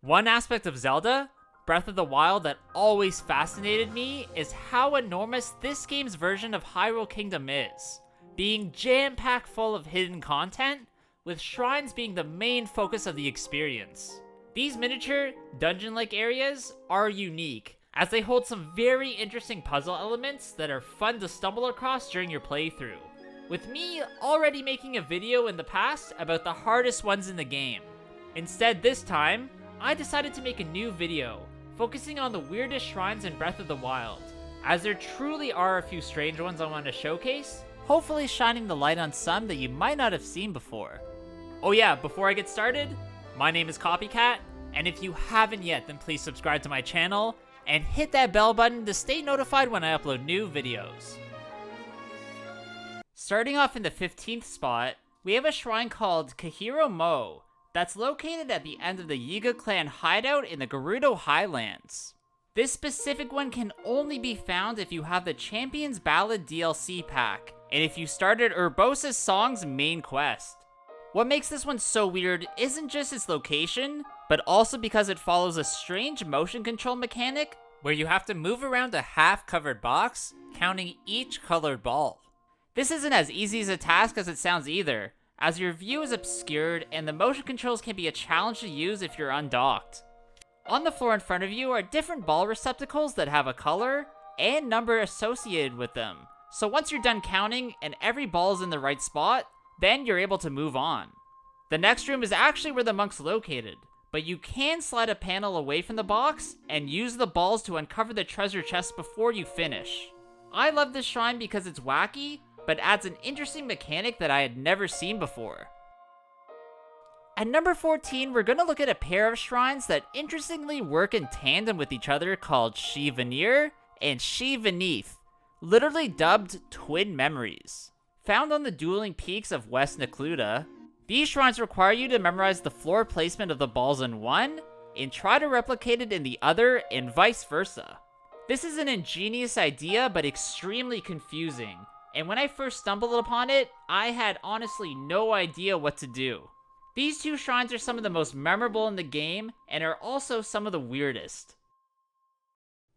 One aspect of Zelda, Breath of the Wild, that always fascinated me is how enormous this game's version of Hyrule Kingdom is, being jam-packed full of hidden content, with shrines being the main focus of the experience. These miniature, dungeon-like areas are unique, as they hold some very interesting puzzle elements that are fun to stumble across during your playthrough, with me already making a video in the past about the hardest ones in the game. Instead, this time, I decided to make a new video, focusing on the weirdest shrines in Breath of the Wild, as there truly are a few strange ones I want to showcase, hopefully shining the light on some that you might not have seen before. Oh yeah, before I get started, my name is Copycat, and if you haven't yet, then please subscribe to my channel, and hit that bell button to stay notified when I upload new videos. Starting off in the 15th spot, we have a shrine called Kahiro Mo, that's located at the end of the Yiga clan hideout in the Gerudo Highlands. This specific one can only be found if you have the Champion's Ballad DLC pack, and if you started Urbosa's Song's main quest. What makes this one so weird isn't just its location, but also because it follows a strange motion control mechanic where you have to move around a half-covered box, counting each colored ball. This isn't as easy as a task as it sounds either, as your view is obscured and the motion controls can be a challenge to use if you're undocked. On the floor in front of you are different ball receptacles that have a color and number associated with them, so once you're done counting and every ball is in the right spot, then you're able to move on. The next room is actually where the monk's located, but you can slide a panel away from the box and use the balls to uncover the treasure chest before you finish. I love this shrine because it's wacky, but adds an interesting mechanic that I had never seen before. At number 14, we're going to look at a pair of shrines that interestingly work in tandem with each other called She Veneer and She Beneath, literally dubbed Twin Memories. Found on the dueling peaks of West Necluda, these shrines require you to memorize the floor placement of the balls in one, and try to replicate it in the other, and vice versa. This is an ingenious idea, but extremely confusing, and when I first stumbled upon it, I had honestly no idea what to do. These two shrines are some of the most memorable in the game, and are also some of the weirdest.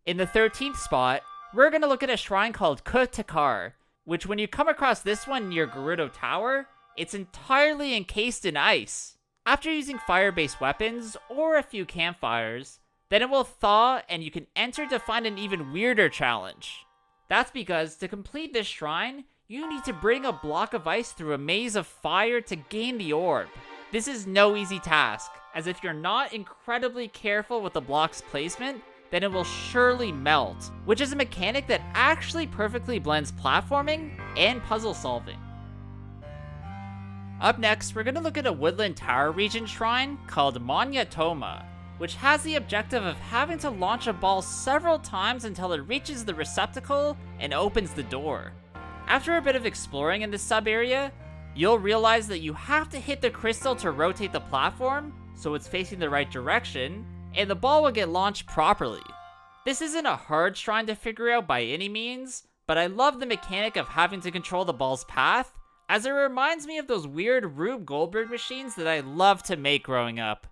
In the 13th spot, we're going to look at a shrine called Kutakar, which when you come across this one near Gerudo Tower, it's entirely encased in ice. After using fire-based weapons, or a few campfires, then it will thaw and you can enter to find an even weirder challenge. That's because, to complete this shrine, you need to bring a block of ice through a maze of fire to gain the orb. This is no easy task, as if you're not incredibly careful with the block's placement, then it will surely melt, which is a mechanic that actually perfectly blends platforming and puzzle solving. Up next, we're going to look at a woodland tower region shrine called Manya Toma, which has the objective of having to launch a ball several times until it reaches the receptacle and opens the door. After a bit of exploring in this sub-area, you'll realize that you have to hit the crystal to rotate the platform so it's facing the right direction, and the ball will get launched properly. This isn't a hard shrine to figure out by any means, but I love the mechanic of having to control the ball's path, as it reminds me of those weird Rube Goldberg machines that I loved to make growing up.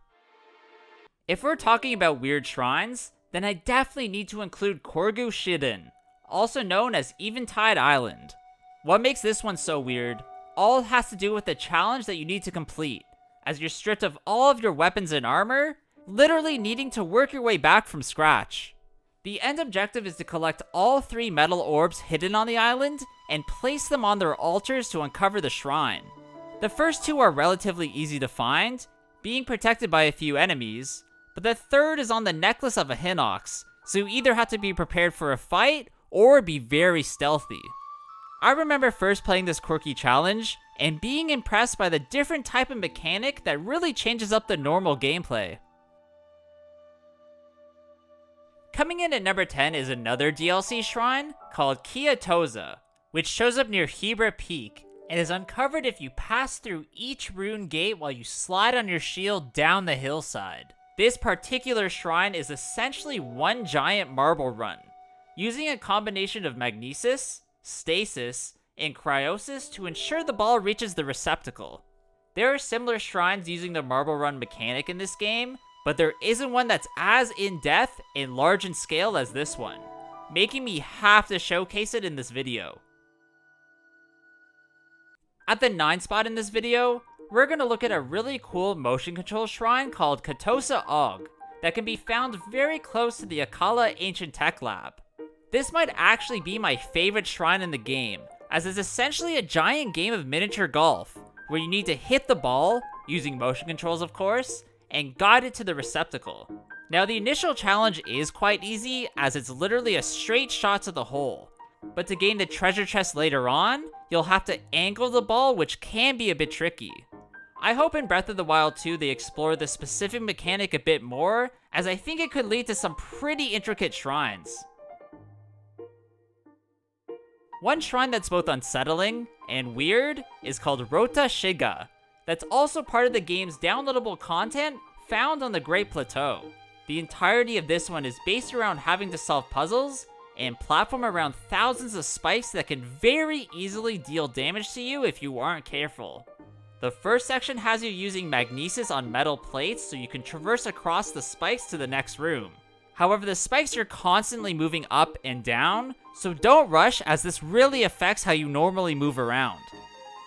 If we're talking about weird shrines, then I definitely need to include Korgu Shiden, also known as Eventide Island. What makes this one so weird all has to do with the challenge that you need to complete, as you're stripped of all of your weapons and armor, literally needing to work your way back from scratch. The end objective is to collect all 3 metal orbs hidden on the island and place them on their altars to uncover the shrine. The first 2 are relatively easy to find, being protected by a few enemies, but the third is on the necklace of a Hinox, so you either have to be prepared for a fight or be very stealthy. I remember first playing this quirky challenge and being impressed by the different type of mechanic that really changes up the normal gameplay. Coming in at number 10 is another DLC shrine called Kiyotoza, which shows up near Hebra Peak and is uncovered if you pass through each rune gate while you slide on your shield down the hillside. This particular shrine is essentially one giant marble run, using a combination of magnesis, stasis, and cryosis to ensure the ball reaches the receptacle. There are similar shrines using the marble run mechanic in this game, but there isn't one that's as in-depth and large in scale as this one, making me have to showcase it in this video. At the 9th spot in this video, we're going to look at a really cool motion control shrine called Katosa Og that can be found very close to the Akala Ancient Tech Lab. This might actually be my favorite shrine in the game, as it's essentially a giant game of miniature golf, where you need to hit the ball, using motion controls of course, and guide it to the receptacle. Now the initial challenge is quite easy, as it's literally a straight shot to the hole, but to gain the treasure chest later on, you'll have to angle the ball, which can be a bit tricky. I hope in Breath of the Wild 2 they explore this specific mechanic a bit more, as I think it could lead to some pretty intricate shrines. One shrine that's both unsettling and weird is called Rota Shiga, that's also part of the game's downloadable content found on the Great Plateau. The entirety of this one is based around having to solve puzzles and platform around thousands of spikes that can very easily deal damage to you if you aren't careful. The first section has you using magnesis on metal plates so you can traverse across the spikes to the next room. However, the spikes are constantly moving up and down, so don't rush as this really affects how you normally move around.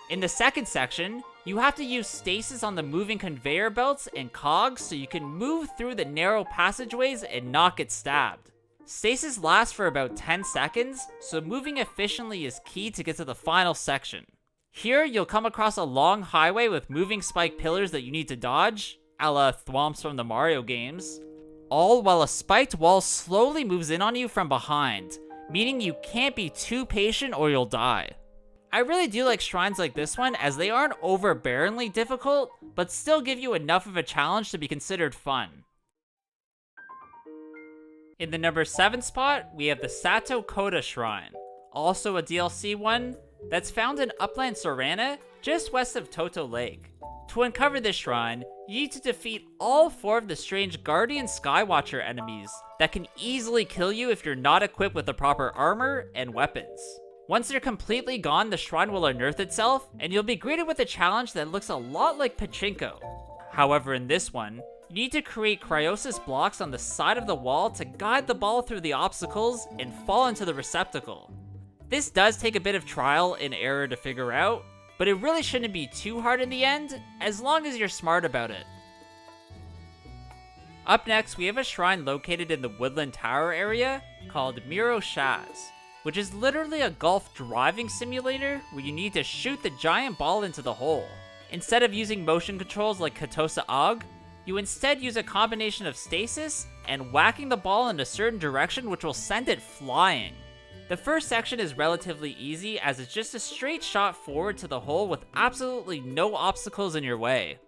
In the second section, you have to use stasis on the moving conveyor belts and cogs so you can move through the narrow passageways and not get stabbed. Stasis lasts for about 10 seconds, so moving efficiently is key to get to the final section. Here, you'll come across a long highway with moving spike pillars that you need to dodge, a la thwomps from the Mario games, all while a spiked wall slowly moves in on you from behind, meaning you can't be too patient or you'll die. I really do like shrines like this one as they aren't overbearingly difficult, but still give you enough of a challenge to be considered fun. In the number 7 spot, we have the Sato Koda Shrine, also a DLC one, that's found in Upland Sorana, just west of Toto Lake. To uncover this shrine, you need to defeat all 4 of the strange Guardian Skywatcher enemies that can easily kill you if you're not equipped with the proper armor and weapons. Once they're completely gone, the shrine will unearth itself, and you'll be greeted with a challenge that looks a lot like Pachinko. However, in this one, you need to create cryosis blocks on the side of the wall to guide the ball through the obstacles and fall into the receptacle. This does take a bit of trial and error to figure out, but it really shouldn't be too hard in the end, as long as you're smart about it. Up next, we have a shrine located in the Woodland Tower area called Miro Shaz, which is literally a golf driving simulator where you need to shoot the giant ball into the hole. Instead of using motion controls like Katosa Og, you instead use a combination of stasis and whacking the ball in a certain direction, which will send it flying. The first section is relatively easy as it's just a straight shot forward to the hole with absolutely no obstacles in your way.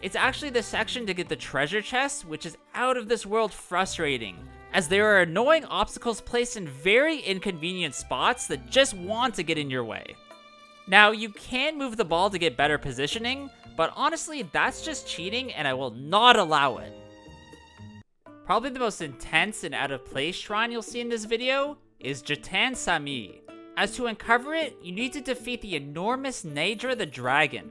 It's actually the section to get the treasure chest, which is out of this world frustrating, as there are annoying obstacles placed in very inconvenient spots that just want to get in your way. Now, you can move the ball to get better positioning, but honestly, that's just cheating and I will not allow it. Probably the most intense and out of place shrine you'll see in this video is Jatan Sami. As to uncover it, you need to defeat the enormous Naedra the Dragon.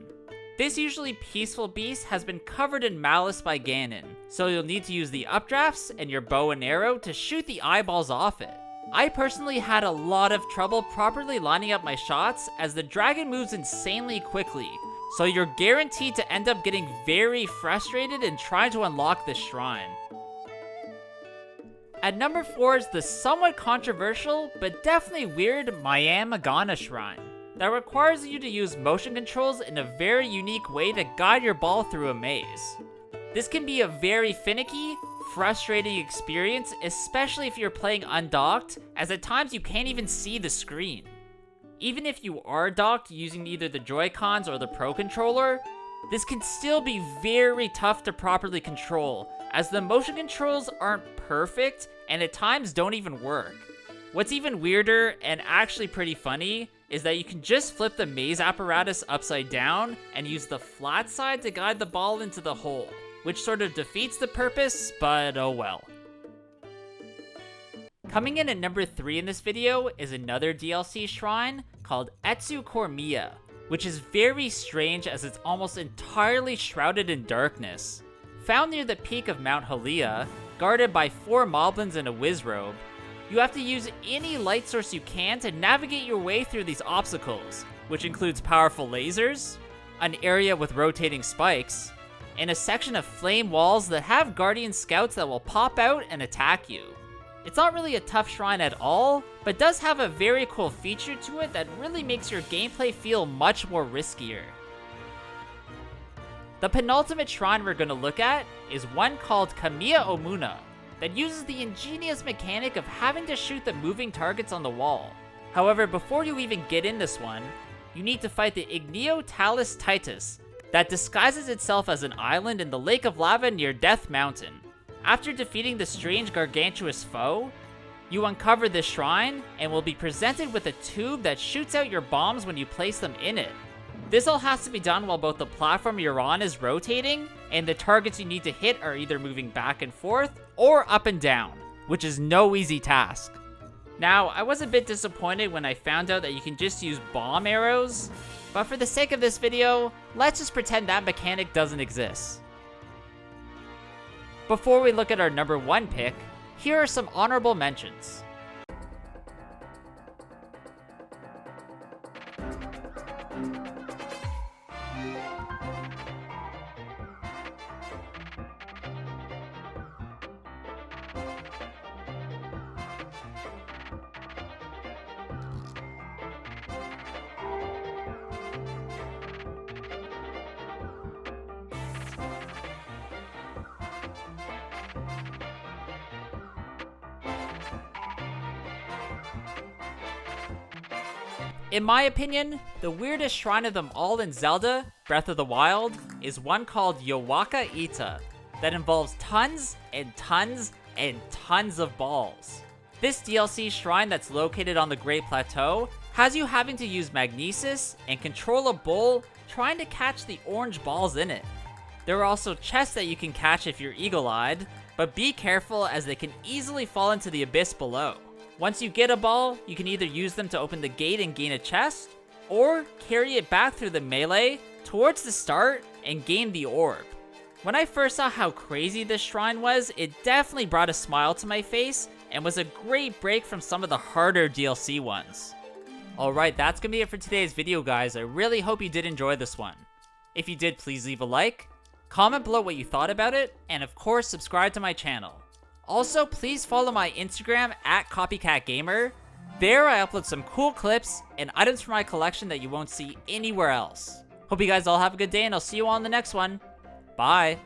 This usually peaceful beast has been covered in malice by Ganon, so you'll need to use the updrafts and your bow and arrow to shoot the eyeballs off it. I personally had a lot of trouble properly lining up my shots as the dragon moves insanely quickly, so you're guaranteed to end up getting very frustrated and trying to unlock this shrine. At number 4 is the somewhat controversial, but definitely weird Miamagana Shrine, that requires you to use motion controls in a very unique way to guide your ball through a maze. This can be a very finicky, frustrating experience, especially if you're playing undocked, as at times you can't even see the screen. Even if you are docked using either the Joy-Cons or the Pro Controller, this can still be very tough to properly control, as the motion controls aren't perfect and at times don't even work. What's even weirder and actually pretty funny is that you can just flip the maze apparatus upside down and use the flat side to guide the ball into the hole, which sort of defeats the purpose, but oh well. Coming in at number 3 in this video is another DLC shrine called Etsu Kormiya, which is very strange as it's almost entirely shrouded in darkness. Found near the peak of Mount Halia, guarded by 4 moblins in a Wizrobe, you have to use any light source you can to navigate your way through these obstacles, which includes powerful lasers, an area with rotating spikes, and a section of flame walls that have Guardian Scouts that will pop out and attack you. It's not really a tough shrine at all, but does have a very cool feature to it that really makes your gameplay feel much more riskier. The penultimate shrine we're going to look at is one called Kamiya Omuna, that uses the ingenious mechanic of having to shoot the moving targets on the wall. However, before you even get in this one, you need to fight the Igneo Talus Titus, that disguises itself as an island in the lake of lava near Death Mountain. After defeating the strange gargantuous foe, you uncover this shrine and will be presented with a tube that shoots out your bombs when you place them in it. This all has to be done while both the platform you're on is rotating, and the targets you need to hit are either moving back and forth or up and down, which is no easy task. Now, I was a bit disappointed when I found out that you can just use bomb arrows, but for the sake of this video, let's just pretend that mechanic doesn't exist. Before we look at our number 1 pick, here are some honorable mentions. In my opinion, the weirdest shrine of them all in Zelda, Breath of the Wild, is one called Yowaka Ita, that involves tons and tons and tons of balls. This DLC shrine that's located on the Great Plateau has you having to use magnesis and control a bowl trying to catch the orange balls in it. There are also chests that you can catch if you're eagle-eyed, but be careful as they can easily fall into the abyss below. Once you get a ball, you can either use them to open the gate and gain a chest, or carry it back through the melee towards the start and gain the orb. When I first saw how crazy this shrine was, it definitely brought a smile to my face and was a great break from some of the harder DLC ones. Alright, that's gonna be it for today's video, guys. I really hope you did enjoy this one. If you did, please leave a like, comment below what you thought about it, and of course, subscribe to my channel. Also, please follow my Instagram at Copycat Gamer. There I upload some cool clips and items from my collection that you won't see anywhere else. Hope you guys all have a good day, and I'll see you all in the next one. Bye!